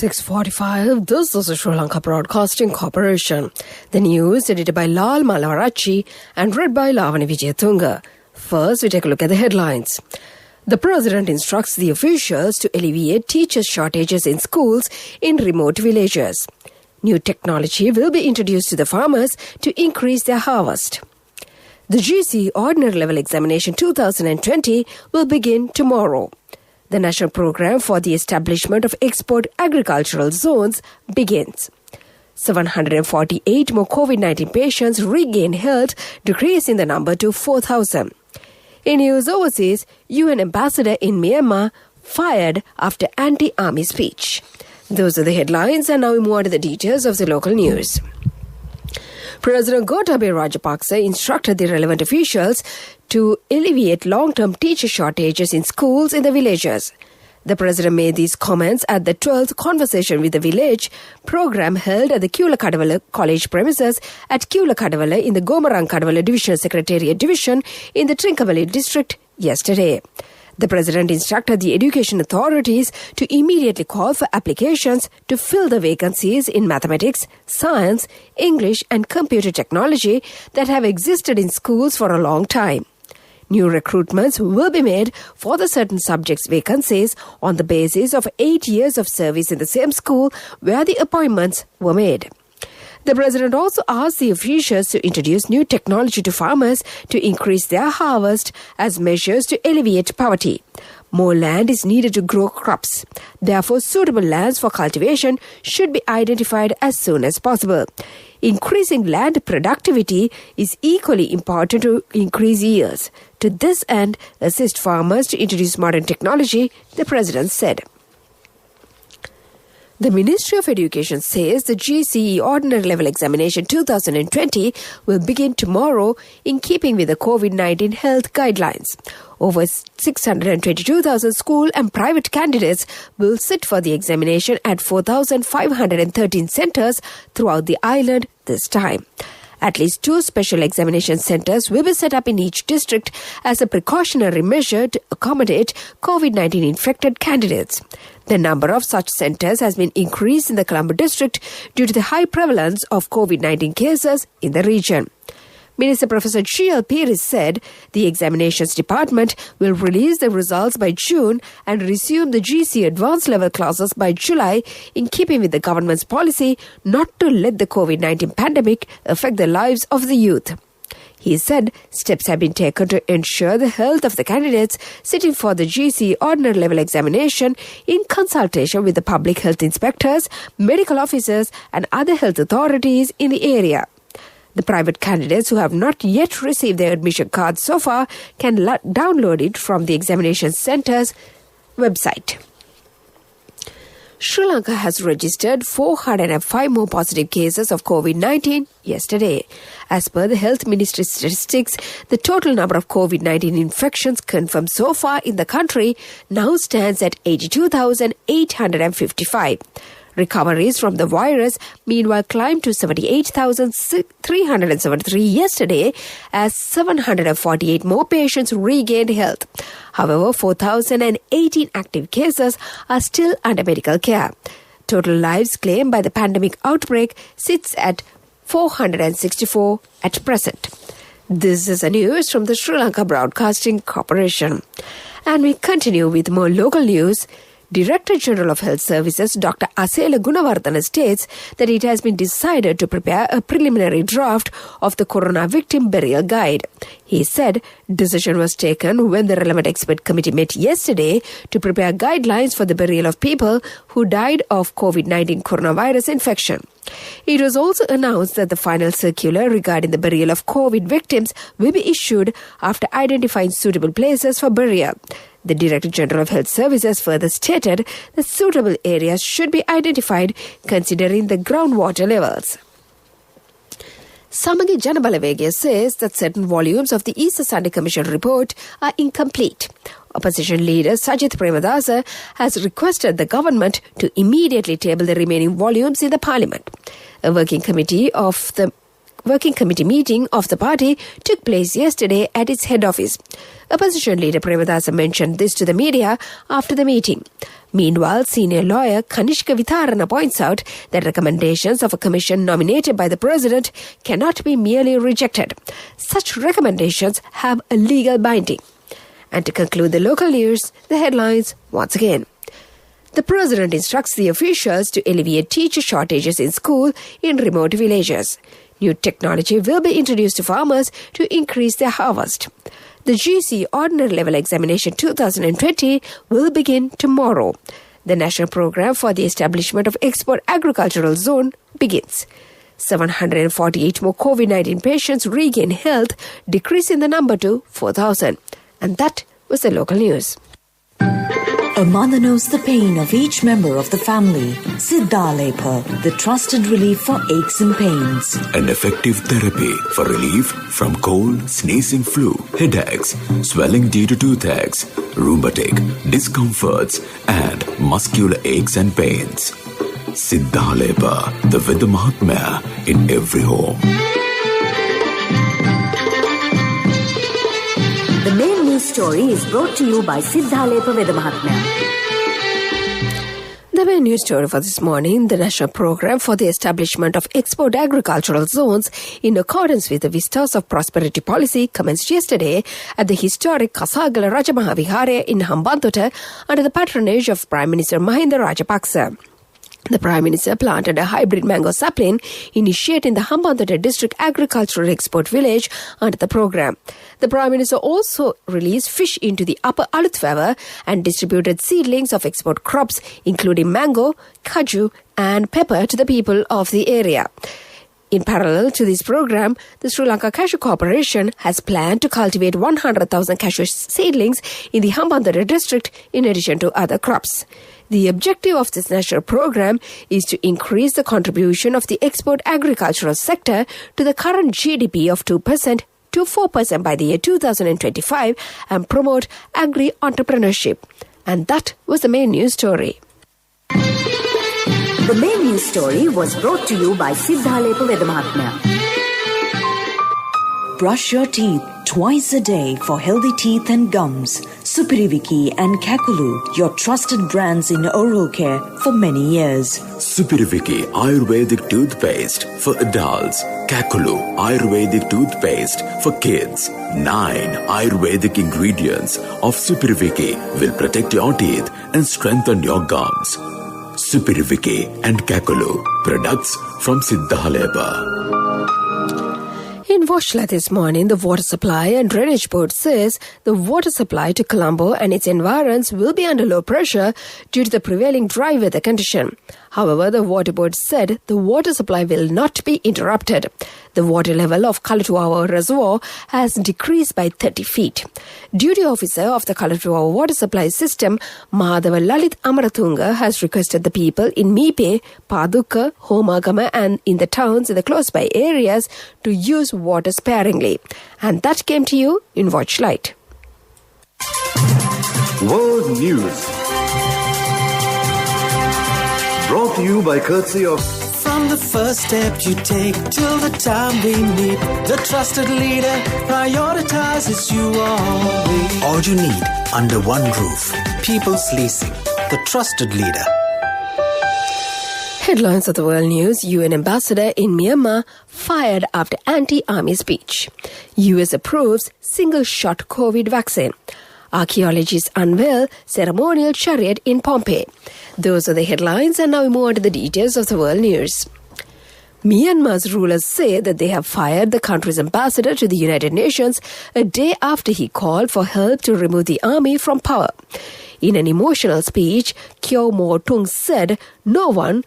6:45. This is the Sri Lanka Broadcasting Corporation. The news edited by Lal Malarachi and read by Lavani Vijayatunga. First, we take a look at the headlines. The President instructs the officials to alleviate teacher shortages in schools in remote villages. New technology will be introduced to the farmers to increase their harvest. The GC Ordinary Level Examination 2020 will begin tomorrow. The National Program for the Establishment of Export Agricultural Zones begins. 748 more COVID-19 patients regain health, decreasing the number to 4,000. In news overseas, UN ambassador in Myanmar fired after anti-army speech. Those are the headlines, and now we move on to the details of the local news. President Gotabaya Rajapaksa instructed the relevant officials to alleviate long-term teacher shortages in schools in the villages. The President made these comments at the 12th Conversation with the Village program held at the Kulakadavala College premises at Kulakadavala in the Gomarang-Kadavala Divisional Secretariat Division in the Trincomalee district yesterday. The President instructed the education authorities to immediately call for applications to fill the vacancies in mathematics, science, English and computer technology that have existed in schools for a long time. New recruitments will be made for the certain subjects vacancies on the basis of 8 years of service in the same school where the appointments were made. The President also asked the officials to introduce new technology to farmers to increase their harvest as measures to alleviate poverty. More land is needed to grow crops. Therefore, suitable lands for cultivation should be identified as soon as possible. Increasing land productivity is equally important to increase yields. To this end, assist farmers to introduce modern technology, the President said. The Ministry of Education says the GCE Ordinary Level Examination 2020 will begin tomorrow in keeping with the COVID-19 health guidelines. Over 622,000 school and private candidates will sit for the examination at 4,513 centres throughout the island this time. At least 2 special examination centres will be set up in each district as a precautionary measure to accommodate COVID-19 infected candidates. The number of such centres has been increased in the Colombo district due to the high prevalence of COVID-19 cases in the region. Minister Professor G.L. Pires said the examinations department will release the results by June and resume the GC advanced level classes by July in keeping with the government's policy not to let the COVID-19 pandemic affect the lives of the youth. He said steps have been taken to ensure the health of the candidates sitting for the GC Ordinary Level Examination in consultation with the public health inspectors, medical officers and other health authorities in the area. The private candidates who have not yet received their admission cards so far can download it from the examination centre's website. Sri Lanka has registered 405 more positive cases of COVID-19 yesterday. As per the Health Ministry statistics, the total number of COVID-19 infections confirmed so far in the country now stands at 82,855. Recoveries from the virus, meanwhile, climbed to 78,373 yesterday as 748 more patients regained health. However, 4,018 active cases are still under medical care. Total lives claimed by the pandemic outbreak sits at 464 at present. This is the news from the Sri Lanka Broadcasting Corporation. And we continue with more local news. Director General of Health Services Dr. Asela Gunawardana states that it has been decided to prepare a preliminary draft of the Corona Victim Burial Guide. He said decision was taken when the relevant expert committee met yesterday to prepare guidelines for the burial of people who died of COVID-19 coronavirus infection. It was also announced that the final circular regarding the burial of COVID victims will be issued after identifying suitable places for burial. The Director General of Health Services further stated that suitable areas should be identified considering the groundwater levels. Samagi Janabalawegaya says that certain volumes of the Easter Sunday Commission report are incomplete. Opposition leader Sajith Premadasa has requested the government to immediately table the remaining volumes in the parliament. A working committee meeting of the party took place yesterday at its head office. Opposition leader Premadasa mentioned this to the media after the meeting. Meanwhile, senior lawyer Kanishka Vitharana points out that recommendations of a commission nominated by the president cannot be merely rejected. Such recommendations have a legal binding. And to conclude the local news, the headlines once again. The president instructs the officials to alleviate teacher shortages in school in remote villages. New technology will be introduced to farmers to increase their harvest. The GC Ordinary Level Examination 2020 will begin tomorrow. The national program for the establishment of Export Agricultural Zone begins. 748 more COVID-19 patients regain health, decreasing the number to 4,000. And that was the local news. A mother knows the pain of each member of the family. Siddhalepa, the trusted relief for aches and pains. An effective therapy for relief from cold, sneezing, flu, headaches, swelling due to toothaches, rheumatic, discomforts, and muscular aches and pains. Siddhalepa, the Vedha Mahatmya in every home. The main news story is brought to you by Siddhalepa Vedha Mahatmya. The main news story for this morning, the national program for the establishment of export agricultural zones in accordance with the Vistas of Prosperity policy commenced yesterday at the historic Kasagala Rajamahawihara in Hambantota under the patronage of Prime Minister Mahinda Rajapaksa. The Prime Minister planted a hybrid mango sapling initiating the Hambantota District Agricultural Export Village under the program. The Prime Minister also released fish into the Upper Aluthwawa and distributed seedlings of export crops including mango, kaju and pepper to the people of the area. In parallel to this program, the Sri Lanka Cashew Corporation has planned to cultivate 100,000 cashew seedlings in the Hambantota district in addition to other crops. The objective of this national program is to increase the contribution of the export agricultural sector to the current GDP of 2% to 4% by the year 2025 and promote agri-entrepreneurship. And that was the main news story. The main news story was brought to you by Siddhalepa Vedha Mahatmya. Brush your teeth twice a day for healthy teeth and gums. Supiriviki and Kakulu, your trusted brands in oral care for many years. Supiriviki Ayurvedic toothpaste for adults. Kakulu Ayurvedic toothpaste for kids. 9 Ayurvedic ingredients of Supiriviki will protect your teeth and strengthen your gums. Supiriviki and Kakulu, products from Siddhalepa. In Voshla this morning, the Water Supply and Drainage Board says the water supply to Colombo and its environs will be under low pressure due to the prevailing dry weather condition. However, the Water Board said the water supply will not be interrupted. The water level of Kalatuawa Reservoir has decreased by 30 feet. Duty officer of the Kalatuawa water supply system, Mahadava Lalit Amarathunga, has requested the people in Mipe, Paduka, Homagama and in the towns in the close-by areas to use water sparingly. And that came to you in Watch Light. World News. Brought to you by courtesy of... From the first step you take till the time we meet, the trusted leader prioritizes you always. All you need under one roof. People's Leasing, the trusted leader. Headlines of the world news. UN ambassador in Myanmar fired after anti-army speech. US approves single-shot COVID vaccine. Archaeologists unveil ceremonial chariot in Pompeii. Those are the headlines, and now we move on to the details of the world news. Myanmar's rulers say that they have fired the country's ambassador to the United Nations a day after he called for help to remove the army from power. In an emotional speech, Kyaw Moe Tung said no one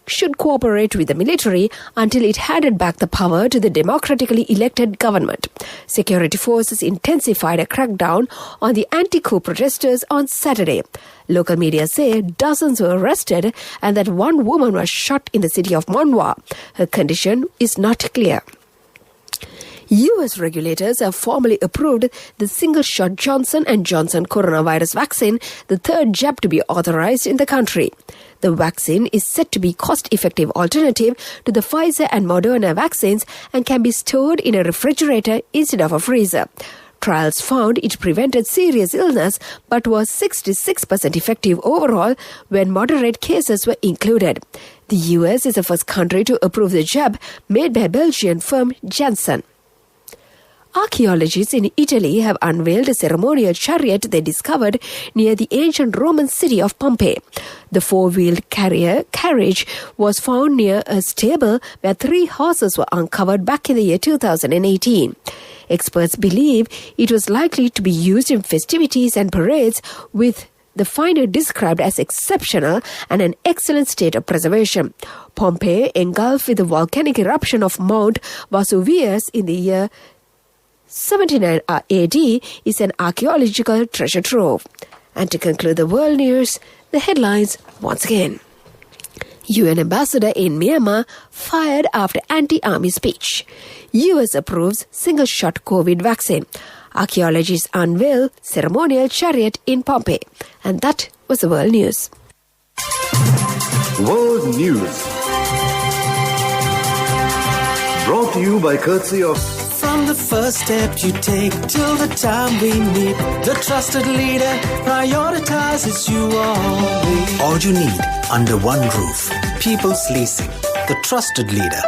should cooperate with the military until it handed back the power to the democratically elected government. Security forces intensified a crackdown on the anti-coup protesters on Saturday. Local media say dozens were arrested and that one woman was shot in the city of Monwa. Her condition is not clear. US regulators have formally approved the single-shot Johnson & Johnson coronavirus vaccine, the third jab to be authorized in the country. The vaccine is said to be a cost-effective alternative to the Pfizer and Moderna vaccines and can be stored in a refrigerator instead of a freezer. Trials found it prevented serious illness but was 66% effective overall when moderate cases were included. The US is the first country to approve the jab made by Belgian firm Janssen. Archaeologists in Italy have unveiled a ceremonial chariot they discovered near the ancient Roman city of Pompeii. The four-wheeled carriage was found near a stable where 3 horses were uncovered back in the year 2018. Experts believe it was likely to be used in festivities and parades, with the finder described as exceptional and an excellent state of preservation. Pompeii, engulfed with the volcanic eruption of Mount Vesuvius in the year 79 AD, is an archaeological treasure trove. And to conclude the world news, the headlines once again. UN ambassador in Myanmar fired after anti-army speech. US approves single-shot COVID vaccine. Archaeologists unveil ceremonial chariot in Pompeii. And that was the world news. World News. Brought to you by courtesy of... From the first step you take till the time we meet, the trusted leader prioritizes you always. All you need under one roof. People's Leasing, the trusted leader.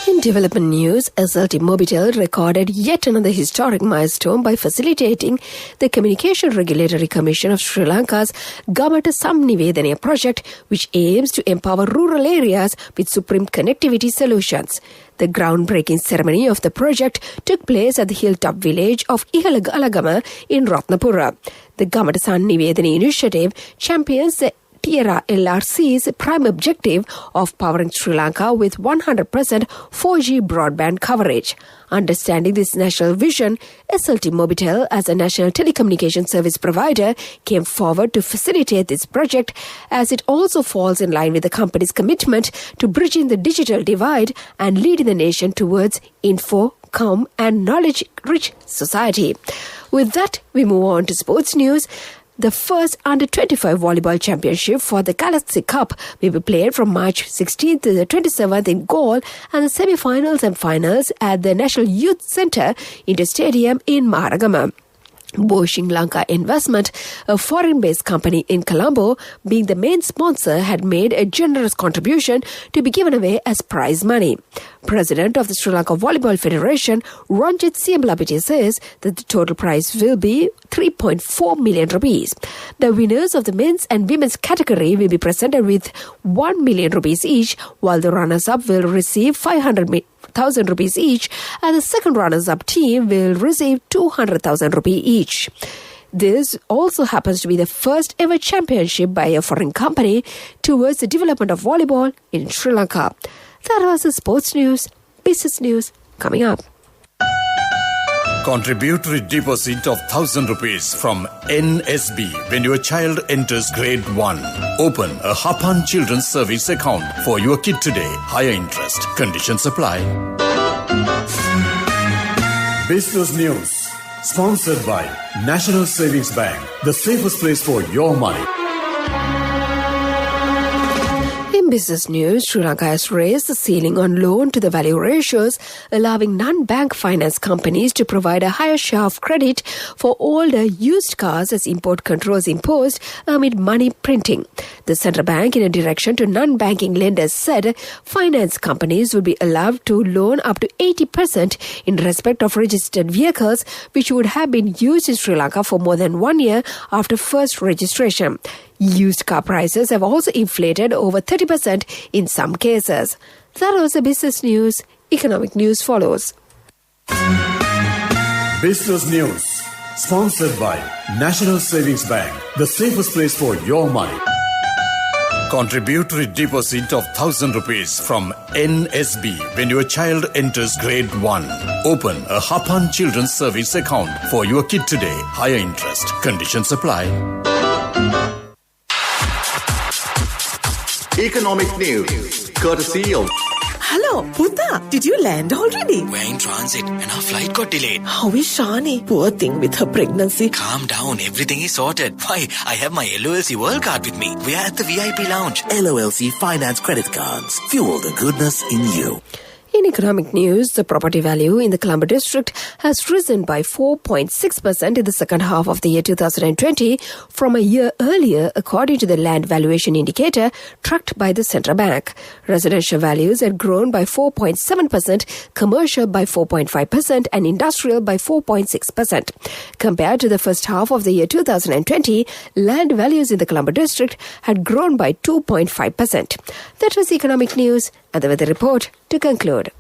In development news, SLT Mobitel recorded yet another historic milestone by facilitating the Communication Regulatory Commission of Sri Lanka's Gamata Samnivedana project, which aims to empower rural areas with supreme connectivity solutions. The groundbreaking ceremony of the project took place at the hilltop village of Ihalagalagama in Ratnapura. The Gamata Samnivedana initiative champions the TIRA LRC's prime objective of powering Sri Lanka with 100% 4G broadband coverage. Understanding this national vision, SLT Mobitel, as a national telecommunication service provider, came forward to facilitate this project, as it also falls in line with the company's commitment to bridging the digital divide and leading the nation towards info, comm and knowledge-rich society. With that, we move on to sports news. The first Under-25 volleyball championship for the Galaxy Cup will be played from March 16th to the 27th in Galle, and the semi-finals and finals at the National Youth Centre Indoor Stadium in Maharagama. Boshing Lanka Investment, a foreign-based company in Colombo, being the main sponsor, had made a generous contribution to be given away as prize money. President of the Sri Lanka Volleyball Federation, Ranjit Siamlapiti, says that the total prize will be 3.4 million rupees. The winners of the men's and women's category will be presented with 1 million rupees each, while the runners-up will receive 500,000 rupees each, and the second runners-up team will receive 200,000 rupees each. This also happens to be the first ever championship by a foreign company towards the development of volleyball in Sri Lanka. That was the sports news. Business news coming up. Contributory deposit of 1,000 rupees from NSB when your child enters grade 1. Open a Hapan Children's Service account for your kid today. Higher interest. Conditions apply. Business News. Sponsored by National Savings Bank. The safest place for your money. In business news, Sri Lanka has raised the ceiling on loan-to-the-value ratios, allowing non-bank finance companies to provide a higher share of credit for older used cars as import controls imposed amid money printing. The central bank, in a direction to non-banking lenders, said finance companies would be allowed to loan up to 80% in respect of registered vehicles which would have been used in Sri Lanka for more than 1 year after first registration. Used car prices have also inflated over 30% in some cases. That was the business news. Economic news follows. Business News. Sponsored by National Savings Bank. The safest place for your money. Contributory deposit of 1,000 rupees from NSB when your child enters grade 1. Open a Hapan Children's Service account for your kid today. Higher interest. Conditions apply. Economic News. Courtesy of... Hello, Puta. Did you land already? We're in transit and our flight got delayed. How is Shani? Poor thing with her pregnancy. Calm down, everything is sorted. Why, I have my LOLC World Card with me. We are at the VIP lounge. LOLC Finance Credit Cards. Fuel the goodness in you. In economic news, the property value in the Colombo district has risen by 4.6% in the second half of the year 2020 from a year earlier, according to the land valuation indicator tracked by the central bank. Residential values had grown by 4.7%, commercial by 4.5%, and industrial by 4.6%. Compared to the first half of the year 2020, land values in the Colombo district had grown by 2.5%. That was economic news, and the weather report to conclude.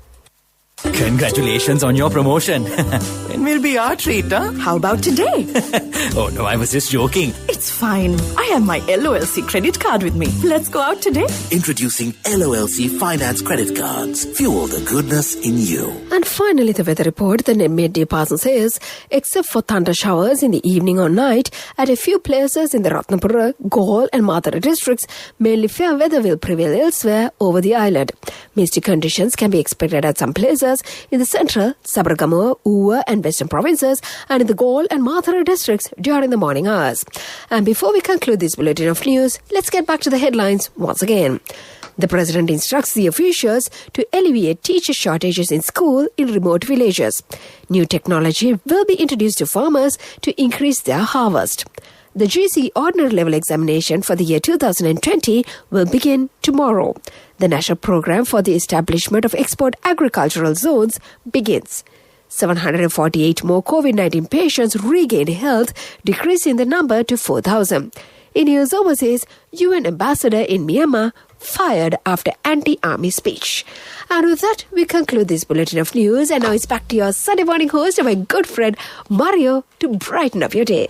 Congratulations on your promotion. It will be our treat, huh? How about today? Oh no, I was just joking. It's fine. I have my LOLC credit card with me. Let's go out today. Introducing LOLC Finance Credit Cards. Fuel the goodness in you. And finally, the weather report. The midday pattern says, except for thunder showers in the evening or night at a few places in the Ratnapura, Gaul and Mathura districts, mainly fair weather will prevail elsewhere over the island. Misty conditions can be expected at some places in the central, Sabaragamuwa, Uva and western provinces, and in the Gaul and Mathura districts during the morning hours. And before we conclude this bulletin of news, let's get back to the headlines once again. The President instructs the officials to alleviate teacher shortages in school in remote villages. New technology will be introduced to farmers to increase their harvest. The GC Ordinary Level Examination for the year 2020 will begin tomorrow. The National Program for the Establishment of Export Agricultural Zones begins. 748 more COVID-19 patients regained health, decreasing the number to 4,000. In news overseas, UN ambassador in Myanmar fired after anti-army speech. And with that, we conclude this bulletin of news. And now it's back to your Sunday morning host, my good friend Mario, to brighten up your day.